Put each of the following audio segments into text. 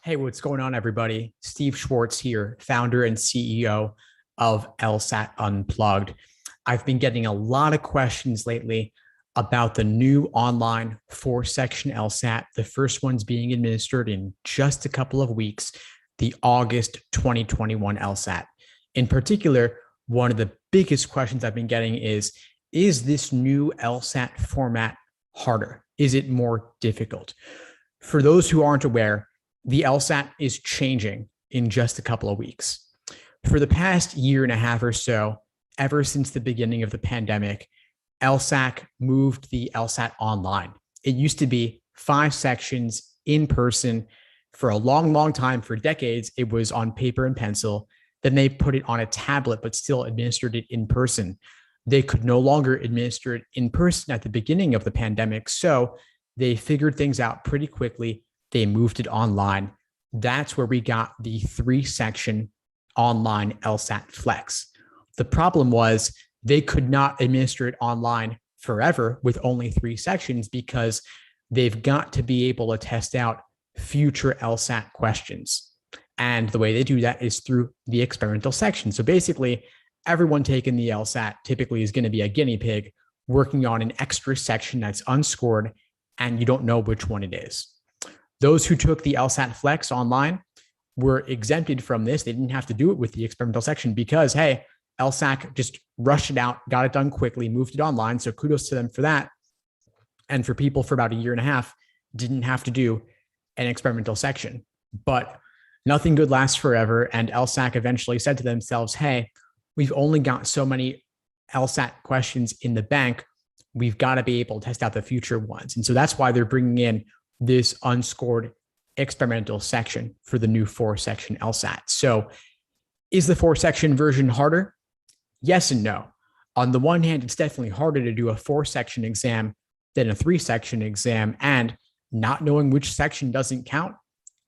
Hey, what's going on, everybody? Steve Schwartz here, founder and CEO of LSAT Unplugged. I've been getting a lot of questions lately about the new online four-section LSAT. The first one's being administered in just a couple of weeks, the August 2021 LSAT. In particular, one of the biggest questions I've been getting is this new LSAT format harder? Is it more difficult? For those who aren't aware, the LSAT is changing in just a couple of weeks. For the past year and a half or so, ever since the beginning of the pandemic, LSAC moved the LSAT online. It used to be 5 sections in person. For a long, long time, for decades, it was on paper and pencil. Then they put it on a tablet, but still administered it in person. They could no longer administer it in person at the beginning of the pandemic. So they figured things out pretty quickly. They moved it online. That's where we got the 3-section online LSAT Flex. The problem was they could not administer it online forever with only 3 sections because they've got to be able to test out future LSAT questions. And the way they do that is through the experimental section. So basically, everyone taking the LSAT typically is going to be a guinea pig working on an extra section that's unscored, and you don't know which one it is. Those who took the LSAT Flex online were exempted from this. They didn't have to do it with the experimental section because, hey, LSAC just rushed it out, got it done quickly, moved it online. So kudos to them for that. And for people for about a year and a half, didn't have to do an experimental section. But nothing good lasts forever. And LSAC eventually said to themselves, hey, we've only got so many LSAT questions in the bank. We've got to be able to test out the future ones. And so that's why they're bringing in this unscored experimental section for the new 4-section LSAT. So is the 4-section version harder? Yes and no. On the one hand, it's definitely harder to do a 4-section exam than a 3-section exam, and not knowing which section doesn't count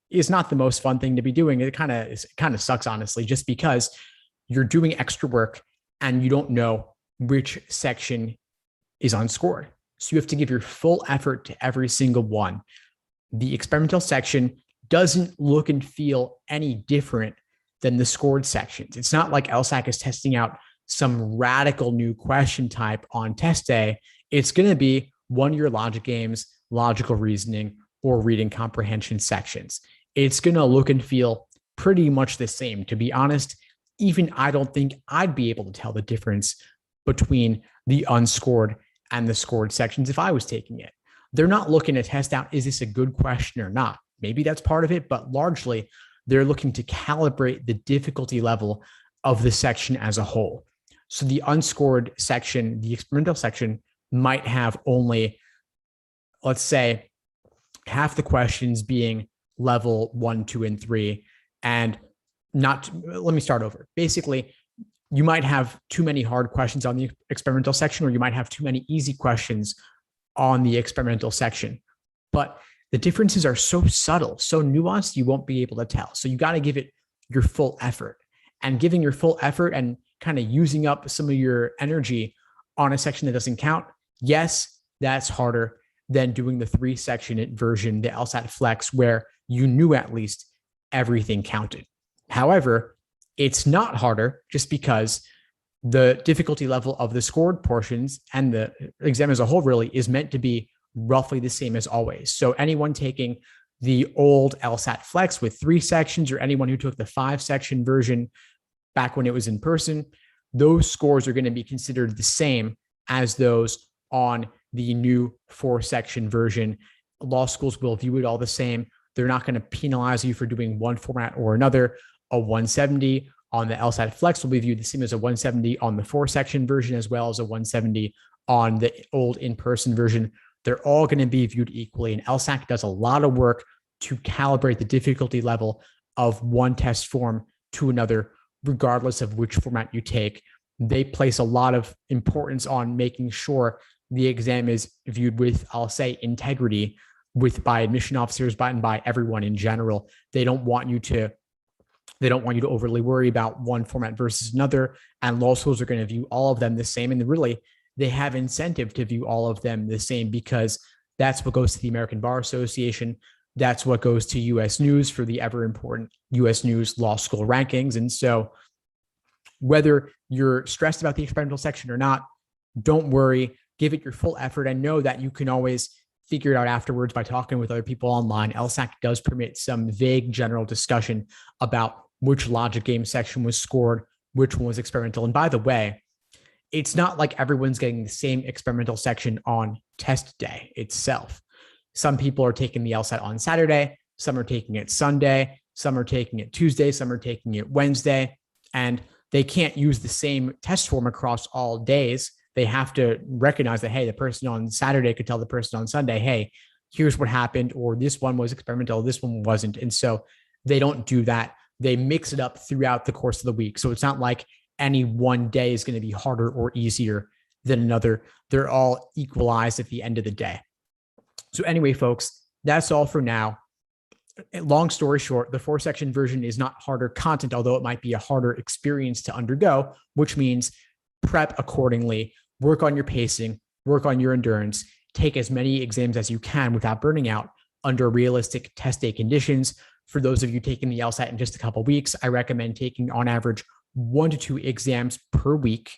is not the most fun thing to be doing. It kind of sucks, honestly, just because you're doing extra work and you don't know which section is unscored. So you have to give your full effort to every single one. The experimental section doesn't look and feel any different than the scored sections. It's not like LSAC is testing out some radical new question type on test day. It's going to be one of your logic games, logical reasoning, or reading comprehension sections. It's going to look and feel pretty much the same. To be honest, even I don't think I'd be able to tell the difference between the unscored and the scored sections if I was taking it. They're not looking to test out, is this a good question or not? Maybe that's part of it, but largely they're looking to calibrate the difficulty level of the section as a whole. So the unscored section, the experimental section, might have only, let's say, half the questions being level 1, 2, and 3. And let me start over. Basically, you might have too many hard questions on the experimental section, or you might have too many easy questions on the experimental section. But the differences are so subtle, so nuanced, you won't be able to tell. So you got to give it your full effort. And giving your full effort and kind of using up some of your energy on a section that doesn't count, yes, that's harder than doing the 3-section version, the LSAT Flex, where you knew at least everything counted. However, it's not harder just because the difficulty level of the scored portions and the exam as a whole really is meant to be roughly the same as always. So anyone taking the old LSAT Flex with 3 sections, or anyone who took the 5-section version back when it was in person, those scores are going to be considered the same as those on the new 4-section version. Law schools will view it all the same. They're not going to penalize you for doing one format or another. A 170 on the LSAT Flex will be viewed the same as a 170 on the 4-section version, as well as a 170 on the old in-person version. They're all going to be viewed equally. And LSAC does a lot of work to calibrate the difficulty level of one test form to another, regardless of which format you take. They place a lot of importance on making sure the exam is viewed with, I'll say, integrity by admission officers, and by everyone in general. They don't want you to overly worry about one format versus another. And law schools are going to view all of them the same. And really, they have incentive to view all of them the same because that's what goes to the American Bar Association. That's what goes to US News for the ever important US News Law School rankings. And so whether you're stressed about the experimental section or not, don't worry, give it your full effort and know that you can always figure it out afterwards by talking with other people online. LSAT does permit some vague general discussion about which logic game section was scored, which one was experimental. And by the way, it's not like everyone's getting the same experimental section on test day itself. Some people are taking the LSAT on Saturday, some are taking it Sunday, some are taking it Tuesday, some are taking it Wednesday, and they can't use the same test form across all days. They have to recognize that, hey, the person on Saturday could tell the person on Sunday, hey, here's what happened, or this one was experimental, this one wasn't. And so they don't do that. They mix it up throughout the course of the week. So it's not like any one day is going to be harder or easier than another. They're all equalized at the end of the day. So anyway, folks, that's all for now. Long story short, the 4-section version is not harder content, although it might be a harder experience to undergo, which means prep accordingly, work on your pacing, work on your endurance, take as many exams as you can without burning out under realistic test day conditions. For those of you taking the LSAT in just a couple of weeks, I recommend taking on average 1 to 2 exams per week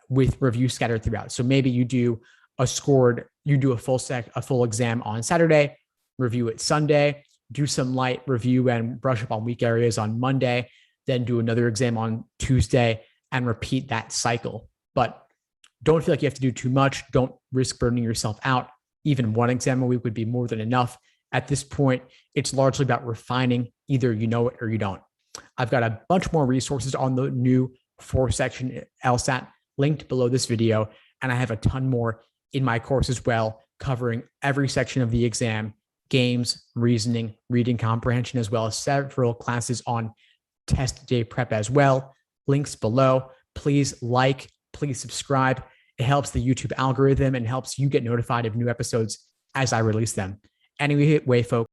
with review scattered throughout. So maybe you do a full exam on Saturday, review it Sunday, do some light review and brush up on weak areas on Monday, then do another exam on Tuesday and repeat that cycle. But don't feel like you have to do too much. Don't risk burning yourself out. Even 1 exam a week would be more than enough. At this point, it's largely about refining. Either you know it or you don't. I've got a bunch more resources on the new 4-section LSAT linked below this video, and I have a ton more in my course as well, covering every section of the exam, games, reasoning, reading comprehension, as well as several classes on test day prep as well. Links below. Please like, please subscribe. It helps the YouTube algorithm and helps you get notified of new episodes as I release them. Anyway, folks.